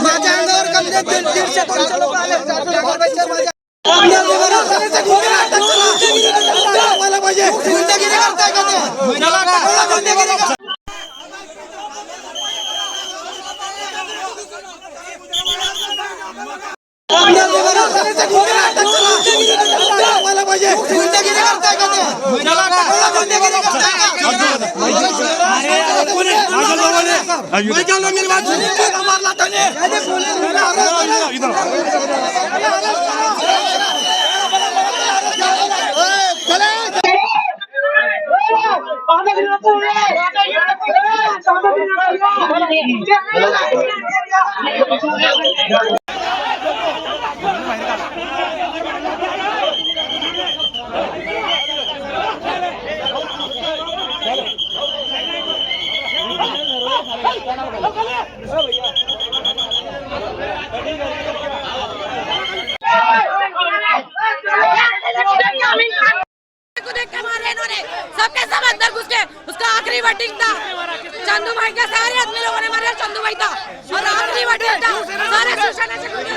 माझ्या अंगावर कमी 150-200 लोक आले. मला पाहिजे गुंडगिरी करताय का ते? मला पाहिजे गुंडगिरी करताय का ते? गुंडगिरी करताय का? मारला त्याने. सबके सब अंदर घुस के उसका आखिरी वोटिंग था। चंदू भाई के सारे आदमी लोगों ने मारा, चंदू भाई था और आखिरी वोटिंग था। सारे शिवसेना से गुंडे थे।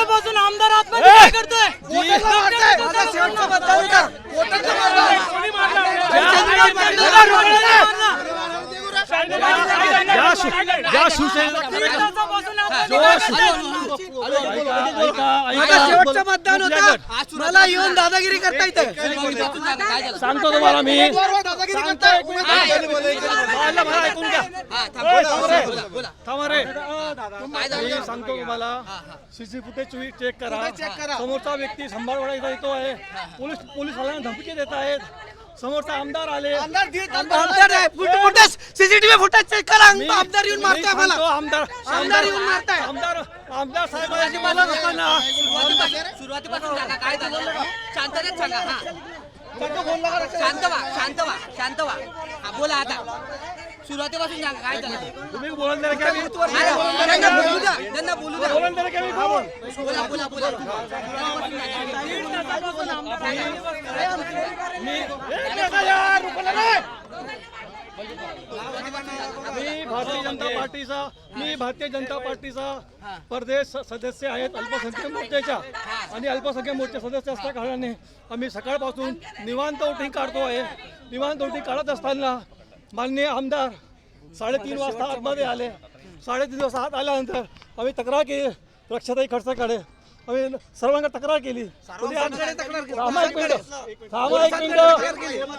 पासून आमदार आत्महत्या करतोय. शेवटचं मतदान होतं. मला येऊन दादागिरी करता येते. सांगतो तुम्हाला मी. सांगतो तुम्हाला. सीसी फुटेज चेक करा. समोरचा व्यक्ती संभाळवाडा येतो आहे. पोलिसांना धमकी देत आहेत. समोरचा आमदार आले. सीसीटीव्ही फुटेज चेक करा. आमदार येऊन मारताय मला. आमदार येऊन मारताय. आमदार साहेबांची मला लोकांना सुरुवातीपासून सांगा काय झालं. शांततेत सांगा. शांत व्हा. बोला आता. सुरुवातीपासून सांगा काय झालं. तुम्ही बोलून द्या. त्यांना बोलू द्या. बोला. मी भारतीय जनता पार्टीचा प्रदेश सदस्य आहेत अल्पसंख्याक मोर्चाच्या. आणि अल्पसंख्याक मोर्चा सदस्य असल्या कारणाने आम्ही सकाळपासून निवांत वोटिंग काढतो आहे. निवांत वोटिंग काढत असताना माननीय आमदार 3:30 वाजता आतमध्ये आले. 3:30 वाजता आत आल्यानंतर आम्ही तक्रार केली रक्षाताई खडसेकडे. आम्ही सर्वांना तक्रार केली. थांबा एक मिनिट.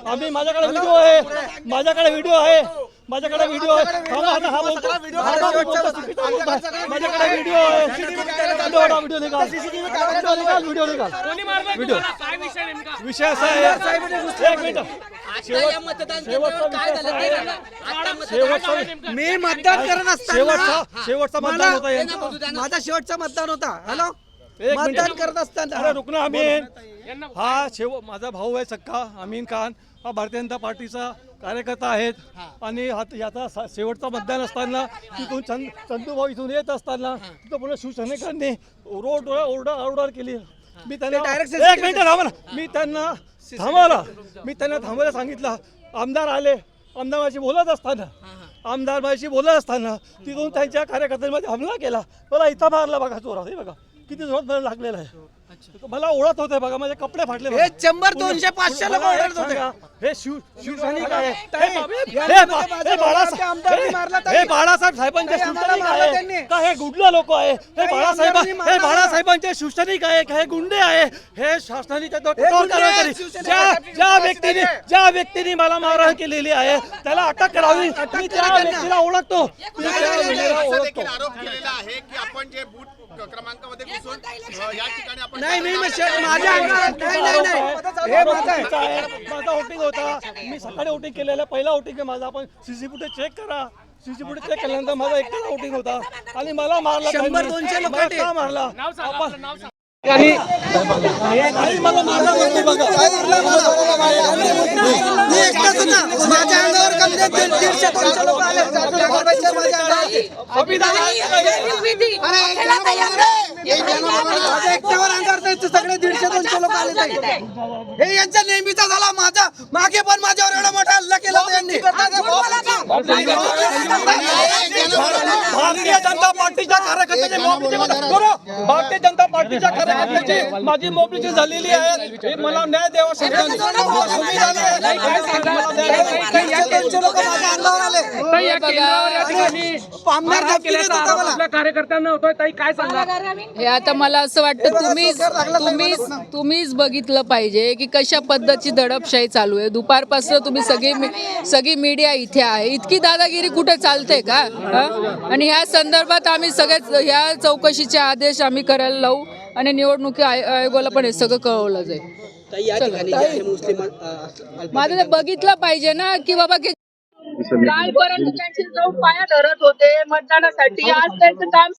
आम्ही माझ्याकडे व्हिडिओ आहे. माझ्याकडे व्हिडिओ आहे. माझ्याकडे व्हिडिओ आहे. माझ्याकडे व्हिडिओ आहे. व्हिडिओ निघाल. व्हिडिओ विषय असा आहे. एक मिनिट. मी मतदान करत असताना शेवटचा मतदान होता. माझा शेवटचा मतदान होता. हॅलो मतदान करत असताना रुकना अमीन हा माझा भाऊ आहे सक्का. अमीन खान हा भारतीय जनता पार्टीचा कार्यकर्ता आहेत. आणि याचा शेवटचा मतदान असताना तिथून चंदू भाऊ इथून येत असताना तिथं पुन्हा शिवसैनिकांनी ओरडा केली. मी त्यांना एक मिनिट थांबा. मी त्यांना थांबायला सांगितलं. आमदार आले. आमदारशी बोलत असताना तिथून त्यांच्या कार्यकर्त्यांमध्ये हमला केला. मला इथं मारला बघा चोरा. हे बघा किती जोरात मला लागलेला आहे. मला ओळख होते बघा. माझे कपडे फाटले. हे 100, 200, 500 लोक ओरडत होते. हे शिवसैनिक आहे. हे बाळासाहेब साहेबांचे शिवसैनिक आहे का हे गुंडे लोक आहे. हे बाळासाहेबांचे शिवसैनिक आहे का हे गुंडे आहे. हे शासनाने ज्या व्यक्तीने मला मारहाण केलेली आहे त्याला अटक करावी. मी त्या व्यक्तीला ओळखतो. आरोप केलेला आहे की आपण जे बूथ क्रमांकामध्ये घुसून या ठिकाणी आपण माझा वोटिंग होता. मी सकाळी वोटिंग केलेलं पहिला वोटिंग आहे माझा. आपण सीसी फुटेज चेक करा. सीसी फुटेज चेक केल्यानंतर माझा एकटा वोटिंग होता. आणि मला मारला. 100-200 लोक का मारला. मी एकटाच ना माझ्या अंगावर कमी 150-200 लोक आले माझ्या अंगावर माझ्या एकट्यावर अंगावर ते सगळे 150-200 लोक आले ताई. हे यांचा नेहमीचा झाला. माझा मागे पण माझ्यावर एवढा मोठा हल्ला केला होता यांनी. भारतीय जनता पार्टीच्या कार्यकर्त्याची भारतीय जनता पार्टीच्या कार्यकर्त्याची माझी मोबिलिटी झालेली आहे. हे मला न्याय द्यावा सगळ्यांनी. कार्यकर्त्यांना होतोय ताई, काय सांगा? हे आता मला असं वाटतं तुम्हीच बघितलं पाहिजे की कशा पद्धतीची दडपशाही चालू आहे. दुपारपासून तुम्ही सगळी मीडिया इथे आहे. इतकी दादागिरी कुठे चालते का? आणि ह्या संदर्भात आम्ही सगळ्याच ह्या चौकशीचे आदेश आम्ही करायला लावू आणि निवडणुकी आयोगाला पण हे सगळं कळवलं जाईल. माझं ते बघितलं पाहिजे ना की बाबा की कालपर्यंत त्यांची जाऊन पाया धरत होते मतदानासाठी. आज त्यांचं काम